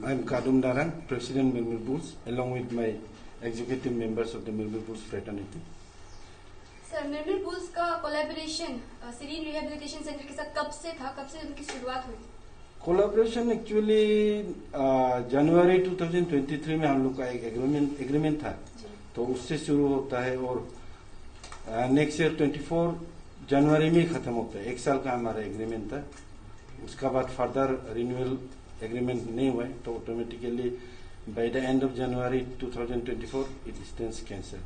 I'm Kadum Darang, President Melville Bulls, along with my executive members of the Melville Bulls fraternity. Sir Melville bulls का collaboration serine rehabilitation centre के साथ कब से था, कब से उनकी शुरुआत हुई? कोलैबोरेशन एक्चुअली जनवरी 2023 में हम लोग का एक एग्रीमेंट था, तो उससे शुरू होता है और नेक्स्ट ईयर 24 जनवरी में खत्म होता है। 1 साल का हमारा एग्रीमेंट था। उसका बाद फर्दर रिन्यूअल एग्रीमेंट नहीं हुआ है, तो automatically by the end of January 2024 it stands cancelled.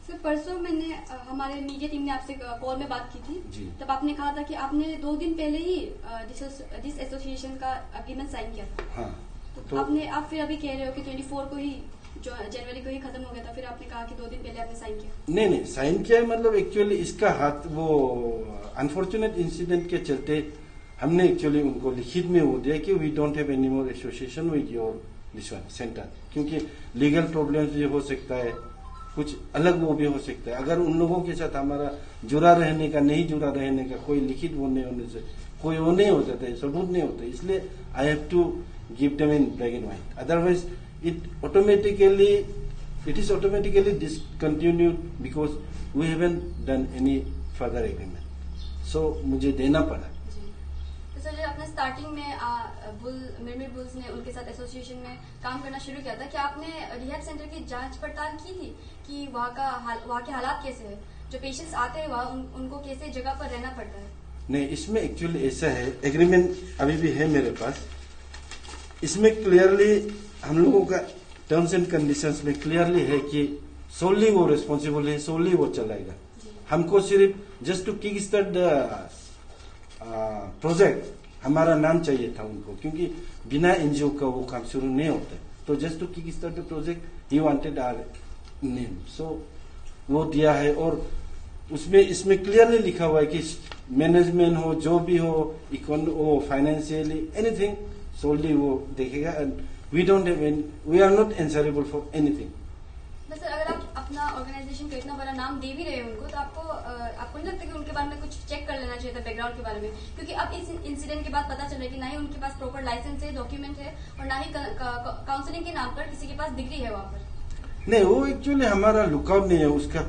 Sir परसों मैंने हमारे मीडिया टीम ने आपसे कॉल में बात की थी जी। तब आपने कहा था कि आपने 2 दिन पहले ही डिस एसोसिएशन का एग्रीमेंट साइन किया था। हाँ, तो आप फिर अभी कह रहे हो कि 24 को ही जो जनवरी को ही खत्म हो गया था, फिर आपने कहा कि 2 दिन पहले आपने साइन किया। नहीं साइन किया है, मतलब एक्चुअली इसका हाथ वो अनफॉर्चुनेट इंसिडेंट के चलते हमने एक्चुअली उनको लिखित में वो दिया कि we don't have any more association with your this one centre, क्योंकि लीगल प्रॉब्लम्स भी हो सकता है, कुछ अलग वो भी हो सकता है। अगर उन लोगों के साथ हमारा जुड़ा रहने का नहीं जुड़ा रहने का कोई लिखित वो नहीं होने से कोई वो नहीं हो जाता है, सबूत नहीं होता, इसलिए I have to give them in black and white, otherwise it is automatically discontinued because we haven't done any further agreement, so मुझे देना पड़ा। तो सर आपने स्टार्टिंग में मिलमिल बुल्स ने उनके साथ एसोसिएशन में काम करना शुरू किया था, क्या आपने रिहैब सेंटर की जांच पड़ताल की थी कि वहाँ के हालात कैसे है, जो पेशेंट्स आते हैं वहाँ उनको कैसे जगह पर रहना पड़ता है? नहीं, इसमें एक्चुअली ऐसा है, एग्रीमेंट अभी भी है मेरे पास, इसमें क्लियरली हम लोगों का टर्म्स एंड कंडीशंस में क्लियरली है कि सोनली वो रिस्पॉन्सिबल है, सोनली वो चलाएगा। हमको सिर्फ just to kick start the project हमारा नाम चाहिए था उनको, क्योंकि बिना एनजीओ का वो काम शुरू नहीं होता है, तो just to kick start the project he wanted our name, so वो दिया है। और उसमें इसमें क्लियरली लिखा हुआ है कि मैनेजमेंट हो, जो भी हो, वो फाइनेंशियली एनीथिंग सोनली वो देखेगा, and we are not answerable for anything. Sir अगर आप अपना ऑर्गेनाइजेशन को इतना बड़ा नाम दे भी रहे हैं उनको, तो आपको नहीं लगता कि उनके बारे में कुछ चेक कर लेना चाहिए था, बैकग्राउंड के बारे में? क्योंकि अब इस इंसिडेंट के बाद पता चल रहा है कि ना ही उनके पास प्रॉपर लाइसेंस है, डॉक्यूमेंट है, और ना ही काउंसलिंग के नाम पर किसी के पास डिग्री है वहाँ पर। नहीं, वो एक्चुअली हमारा लुकआउट नहीं है, उसका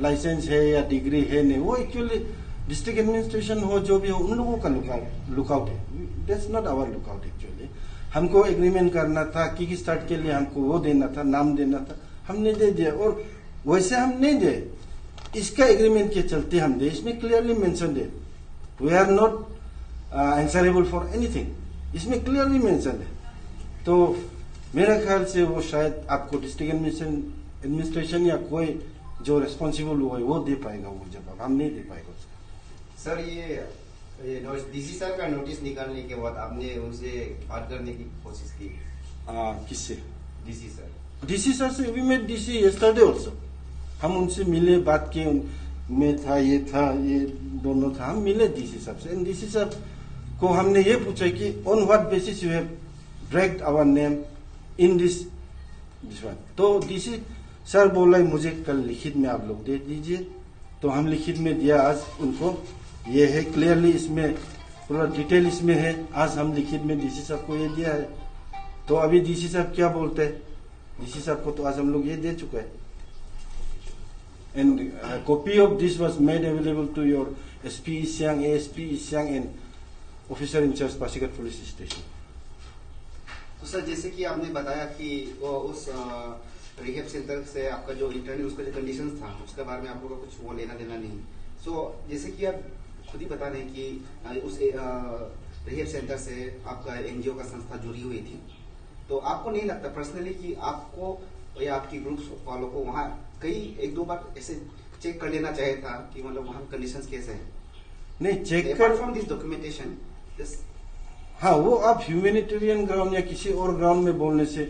लाइसेंस है या डिग्री है नहीं, वो एक्चुअली डिस्ट्रिक्ट एडमिनिस्ट्रेशन हो, जो भी हो, उन लोगों का लुकआउट है, that's not our lookout. Actually हमको एग्रीमेंट करना था, किक स्टार्ट के लिए हमको वो देना था, नाम देना था, हमने दे दिया, और वैसे हम नहीं दे, इसका एग्रीमेंट के चलते हम दे, इसमें क्लियरली मेंशन है we are not answerable for anything, इसमें क्लियरली मेंशन है। तो मेरा ख्याल से वो शायद आपको डिस्ट्रिक्ट एडमिनिस्ट्रेशन या कोई जो रिस्पॉन्सिबल हुआ है वो दे पाएगा वो जवाब, हम नहीं दे पाएगा उसका। सर ये डीसी सर का नोटिस निकालने के बाद आपने उनसे बात करने की कोशिश की? किससे? DC sir. डीसी सर से we met DC yesterday also, हम उनसे मिले, बात किए, मैं था, ये दोनों था, हम मिले डीसी साहब से। डीसी साहब को हमने ये पूछा कि on what basis you have dragged our name in this one, तो डीसी सर बोला मुझे कल लिखित में आप लोग दे दीजिए, तो हम लिखित में दिया आज उनको, ये है क्लियरली, इसमें पूरा डिटेल इसमें है, आज हम लिखित में डीसी साहब को ये दिया है। तो अभी डीसी साहब क्या बोलते हैं, डीसी साहब को तो आज हम लोग ये दे चुका है, and copy of this was made available to your SP East Siang, ASP East Siang and officer in-charge Pasighat police station. तो सर जैसे कि आपने बताया कि वो उस रिहेब सेंटर से आपका जो इंटरव्यू उसका जो कंडीशन था उसके बारे में आप लोगों का कुछ वो लेना देना नहीं, सो जैसे कि आप खुद ही बता रहे हैं कि उस रिहेब सेंटर से आपका एनजीओ का संस्था जुड़ी हुई थी, तो आपको नहीं लगता पर्सनली कि आपको या आपकी ग्रुप वालों को वहाँ कई 1-2 बार ऐसे चेक कर लेना चाहिए था कि मतलब वहाँ कंडीशंस कैसे हैं? नहीं, चेक कर फ्रॉम दिस डॉक्यूमेंटेशन। हाँ, वो आप ह्यूमैनिटेरियन ग्राउंड या किसी और ग्राउंड में बोलने से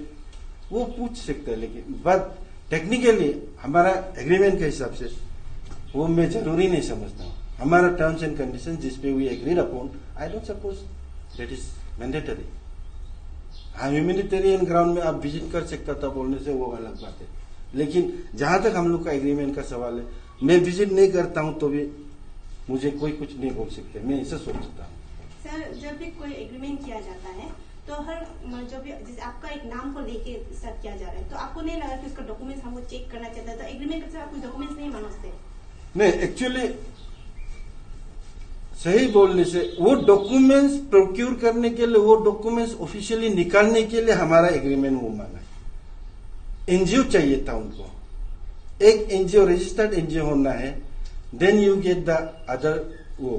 वो पूछ सकते हैं, लेकिन बट टेक्निकली हमारा एग्रीमेंट के हिसाब से वो मैं जरूरी नहीं समझता हूँ। हमारा टर्म्स एंड कंडीशन जिसपे we agreed upon, I don't suppose that is mandatory. हाँ, ह्यूमैनिटेरियन ग्राउंड में आप विजिट कर सकता था बोलने से वो अलग बात है, लेकिन जहां तक हम लोग का एग्रीमेंट का सवाल है, मैं विजिट नहीं करता हूं तो भी मुझे कोई कुछ नहीं बोल सकते, मैं ऐसा सोचता हूँ। सर जब भी कोई एग्रीमेंट किया जाता है तो हर जो भी जैसे आपका एक नाम को लेके स्टार्ट किया जा रहा है, तो आपको नहीं लगा कि उसका डॉक्यूमेंट्स हमको चेक करना चाहता है? तो एग्रीमेंट से आप कुछ डॉक्यूमेंट्स नहीं मांगते? नहीं, एक्चुअली सही बोलने से वो डॉक्यूमेंट्स प्रोक्यूर करने के लिए, वो डॉक्यूमेंट्स ऑफिशियली निकालने के लिए हमारा एग्रीमेंट वो मांगा। एनजीओ चाहिए था उनको, एक एनजीओ रजिस्टर्ड एनजीओ होना है, then you get the other वो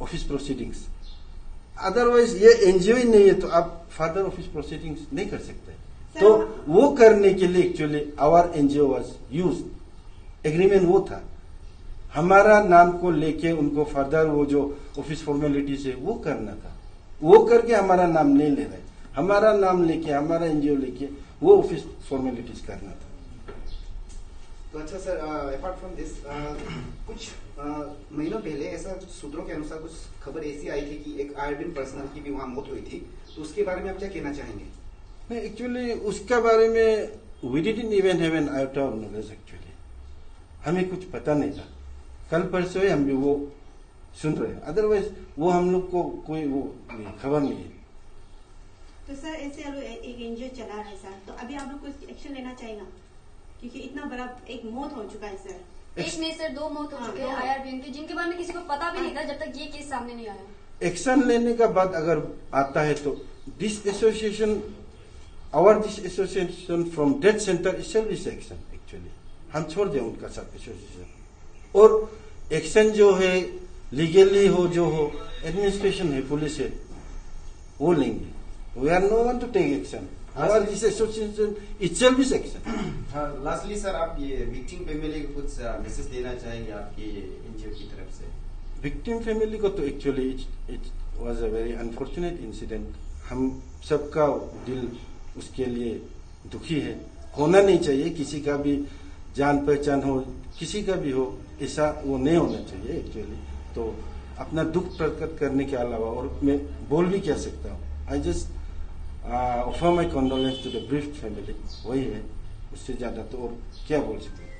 ऑफिस प्रोसीडिंग्स। अदरवाइज ये एनजीओ ही नहीं है तो आप फर्दर ऑफिस प्रोसीडिंग्स नहीं कर सकते। तो वो करने के लिए actually our NGO was used, agreement वो था। हमारा नाम को लेके उनको फर्दर वो जो ऑफिस फॉर्मेलिटीज है वो करना था, वो करके हमारा नाम नहीं ले रहे, हमारा नाम लेके, हमारा एनजीओ लेके वो ऑफिस फॉर्मेलिटीज करना था। तो अच्छा सर, अपार्ट फ्रॉम दिस कुछ महीनों पहले ऐसा सूत्रों के अनुसार कुछ खबर ऐसी आई थी कि एक आईआरबीएन पर्सनल की भी वहां मौत हुई थी, तो उसके बारे में आप क्या कहना चाहेंगे? नहीं, एक्चुअली उसका बारे में we didn't even have an iota of knowledge. Actually हमें कुछ पता नहीं था, कल परसों ही हम भी वो सुन रहे हैं, अदरवाइज वो हम लोग को कोई वो खबर नहीं है। तो सर ऐसे एक एनजीओ चला रहा है सर, तो अभी आप लोग कुछ एक्शन लेना चाहेगा? क्योंकि इतना बड़ा एक मौत हो चुका है सर। एक नहीं सर, 2 मौत हो चुके हैं आईआरबीएन के, जिनके बारे में किसी को पता भी नहीं था जब तक ये केस सामने नहीं आया। एक्शन लेने का बाद अगर आता है तो this association from death centre itself is action. Actually हम छोड़ दें उनका सब एसोसिएशन, और एक्शन जो है लीगली हो, जो हो, एडमिनिस्ट्रेशन है, पुलिस है, वो लेंगे। We are no one to take action, our this association itself is action. हाँ, लास्टली सर, आप ये विक्टिम फैमिली को कुछ मैसेज देना चाहेंगे आपकी एनजीओ की तरफ से? विक्टिम फैमिली को तो actually it was a very unfortunate incident. हम सबका दिल उसके लिए दुखी है, होना नहीं चाहिए, किसी का भी जान पहचान हो, किसी का भी हो, ऐसा वो नहीं होना चाहिए एक्चुअली। तो अपना दुख प्रकट करने के अलावा और मैं बोल भी क्या सकता हूँ, I just offer my condolence to the brief family, वही है, उससे ज्यादा तो और क्या बोल सकते हैं।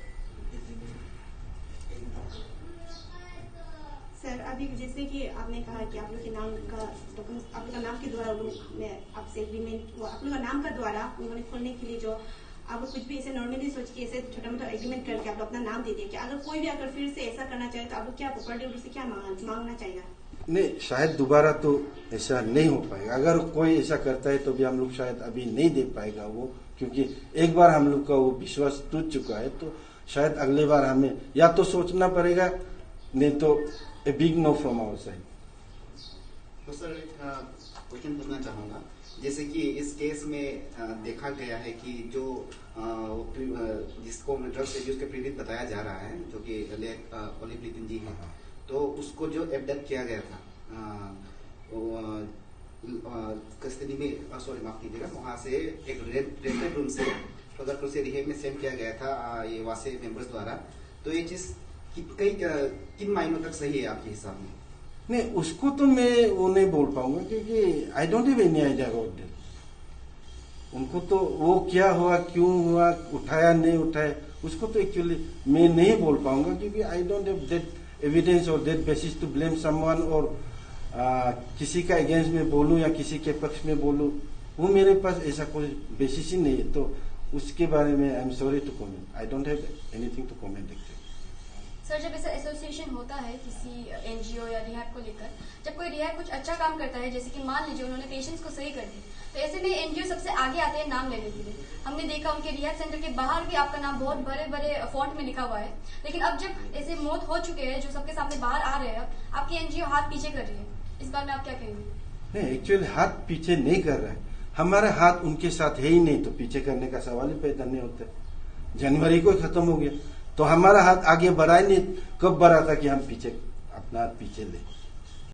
सर अभी जैसे कि आपने कहा कि आप लोग के नाम का डॉक्यूमेंट, आप लोग का नाम के द्वारा उन्होंने आपसे एग्रीमेंट, आप लोग का नाम का द्वारा उन्होंने खोलने के लिए जो आप लोग कुछ भी ऐसे नॉर्मली सोच के ऐसे छोटा मोटा एग्रीमेंट करके आप लोग अपना नाम दे दिया, कि अगर कोई भी अगर फिर से ऐसा करना चाहे तो आप लोग क्या प्रॉपर्टी से क्या मांगना चाहेगा? नहीं, शायद दोबारा तो ऐसा नहीं हो पाएगा। अगर कोई ऐसा करता है तो भी हम लोग शायद अभी नहीं दे पाएगा वो, क्योंकि एक बार हम लोग का वो विश्वास टूट चुका है, तो शायद अगली बार हमें या तो सोचना पड़ेगा, नहीं तो a big no from our side. तो सर एक क्वेश्चन पूछना चाहूंगा, जैसे कि इस केस में देखा गया है कि जो जिसको ड्रग्स एब्यूज के पीड़ित बताया जा रहा है, जो कि ओली प्रीतम जी हैं, तो उसको जो एबडक्ट किया गया था कस्टडी में, सॉरी माफ कीजिएगा, वहां से एक रेंटेड रूम से फगरपुर से रिहेब में सेंड किया गया था ये वासे मेंबर्स द्वारा। तो ये चीज किन मायनों तक सही है आपके हिसाब में? नहीं, उसको तो मैं वो नहीं बोल पाऊंगा, क्योंकि I don't have any idea about that. उनको तो वो क्या हुआ, क्यों हुआ, उठाया नहीं उठाया, उसको तो एक्चुअली मैं नहीं बोल पाऊंगा, क्योंकि I don't have that evidence और that basis to blame someone, और किसी का अगेंस्ट में बोलूं या किसी के पक्ष में बोलूं, वो मेरे पास ऐसा कोई बेसिस ही नहीं है। तो उसके बारे में I am sorry to comment, I don't have anything to comment actually. Sir जब ऐसा एसोसिएशन होता है किसी एनजीओ या रिहैब को लेकर, जब कोई रिहैब कुछ अच्छा काम करता है, जैसे कि मान लीजिए उन्होंने पेशेंट्स को सही कर दी, तो ऐसे में एनजीओ सबसे आगे आते हैं नाम लेने के लिए। हमने देखा उनके रिहैब सेंटर के बाहर भी आपका नाम बहुत बड़े बड़े फॉन्ट में लिखा हुआ है, लेकिन अब जब ऐसे मौत हो चुके हैं जो सबके सामने बाहर आ रहे हैं, आपकी एनजीओ हाथ पीछे कर रही है, इस बारे में आप क्या कहेंगे? नहीं, एक्चुअली हाथ पीछे नहीं कर रहा है, हमारा हाथ उनके साथ है ही नहीं, तो पीछे करने का सवाल ही पैदा नहीं होता। जनवरी को खत्म हो गया, तो हमारा हाथ आगे बढ़ा ही नहीं, कब बढ़ा था कि हम पीछे अपना हाथ पीछे ले।